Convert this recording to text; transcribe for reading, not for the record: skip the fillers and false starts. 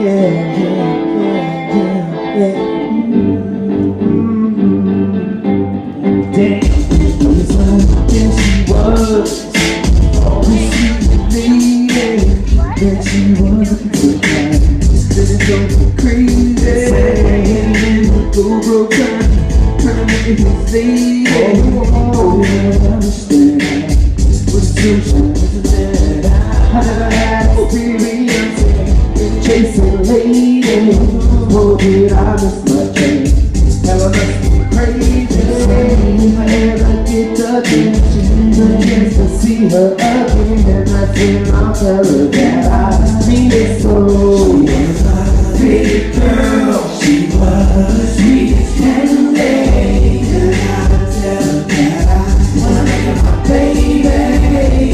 Damn, it's like there she was, receiving that she was a good time. Instead of going crazy, go broke down, trying to make it his lady. Oh, I understand. What's too shy, isn't it? I never had experience in chasing a lady. Oh, did I miss my chance? Hell, I must be crazy. If I ever get the chance to see her again, I think I'll tell her that I mean it.